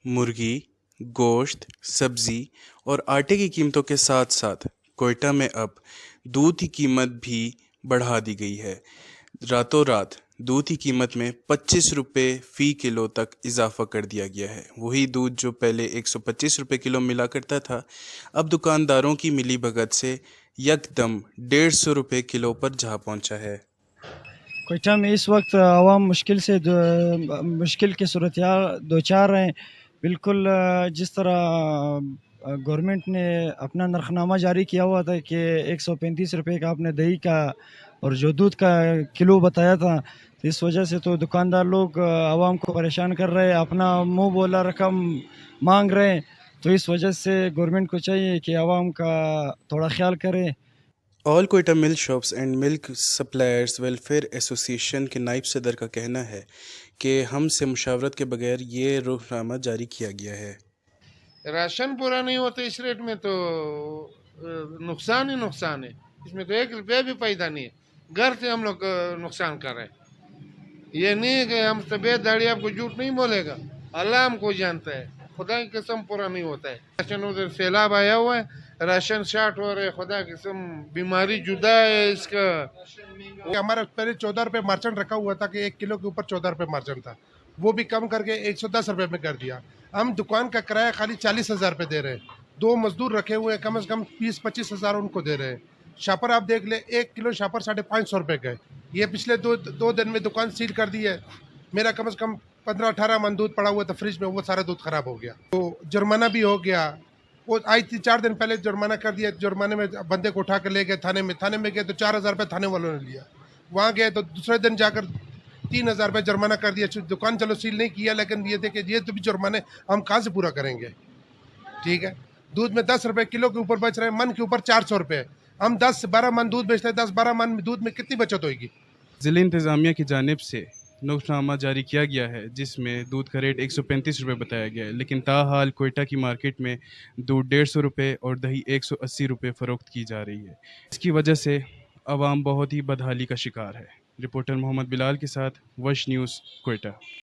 مرغی، گوشت، سبزی اور آٹے کی قیمتوں کے ساتھ ساتھ کوئٹہ میں اب دودھ کی قیمت بھی بڑھا دی گئی ہے۔ راتوں رات دودھ کی قیمت میں 25 روپے فی کلو تک اضافہ کر دیا گیا ہے۔ وہی دودھ جو پہلے 125 روپے کلو ملا کرتا تھا، اب دکانداروں کی ملی بھگت سے یکدم 150 روپے کلو پر جا پہنچا ہے۔ کوئٹہ میں اس وقت عوام مشکل کی صورتحال دوچار ہیں۔ بالکل جس طرح گورنمنٹ نے اپنا نرخنامہ جاری کیا ہوا تھا کہ 135 روپے کا آپ نے دہی کا اور جو دودھ کا کلو بتایا تھا، تو اس وجہ سے تو دکاندار لوگ عوام کو پریشان کر رہے ہیں، اپنا منہ بولا رقم مانگ رہے ہیں۔ تو اس وجہ سے گورنمنٹ کو چاہیے کہ عوام کا تھوڑا خیال کرے۔ All Quetta milk shops and milk suppliers welfare association کے نائب صدر کا کہنا ہے کہ ہم سے مشاورت کے بغیر یہ رخنامہ جاری کیا گیا ہے۔ راشن پورا نہیں ہوتا اس ریٹ میں تو نقصان ہی نقصان ہے، اس میں تو 1 روپیہ بھی پیدا نہیں ہے۔ گھر سے ہم لوگ نقصان کر رہے ہیں، یہ نہیں کہ ہم طبیعت داڑھی آپ کو جھوٹ نہیں بولے گا، اللہ ہم کو جانتا ہے، خدا کی قسم پورا نہیں ہوتا ہے۔ راشن ادھر سیلاب آیا ہوا ہے، راشن شارٹ ہو رہے، خدا کی قسم بیماری جدا ہے اس کا۔ ہمارا پہلے 14 روپے مارچنٹ رکھا ہوا تھا کہ 1 کلو کے اوپر 14 روپے مارچنٹ تھا، وہ بھی کم کر کے 110 روپے میں کر دیا۔ ہم دکان کا کرایہ خالی 40,000 روپے دے رہے ہیں، 2 مزدور رکھے ہوئے ہیں، کم از کم 20-25 ہزار ان کو دے رہے ہیں۔ شاپر آپ دیکھ لیں، 1 کلو شاپر 550 روپے کا ہے۔ یہ پچھلے دو دن میں دکان سیل کر دی ہے۔ میرا کم از کم 15-18 من دودھ پڑا ہوا تھا فریج میں، وہ سارا دودھ خراب ہو گیا۔ تو جرمانہ بھی ہو گیا، وہ آج 4 دن پہلے جرمانہ کر دیا۔ جرمانے میں بندے کو اٹھا کر لے گئے تھانے میں گئے تو 4,000 روپے تھانے والوں نے لیا۔ وہاں گئے تو دوسرے دن جا کر 3,000 روپے جرمانہ کر دیا۔ دکان چلو سیل نہیں کیا، لیکن یہ دیکھیں یہ تو بھی جرمانے ہم کہاں سے پورا کریں گے؟ ٹھیک ہے، دودھ میں 10 روپے کلو کے اوپر بچ رہے ہیں، من کے اوپر 400 روپے۔ ہم 10-12 من دودھ بیچتے ہیں، 10-12 من دودھ میں کتنی بچت ہوئے گی؟ ضلع انتظامیہ کی جانب سے نقصنامہ جاری کیا گیا ہے، جس میں دودھ کا ریٹ 135 روپے بتایا گیا ہے، لیکن تاحال کوئٹہ کی مارکیٹ میں دودھ 150 روپے اور دہی 180 روپے فروخت کی جا رہی ہے۔ اس کی وجہ سے عوام بہت ہی بدحالی کا شکار ہے۔ رپورٹر محمد بلال کے ساتھ وش نیوز، کوئٹہ۔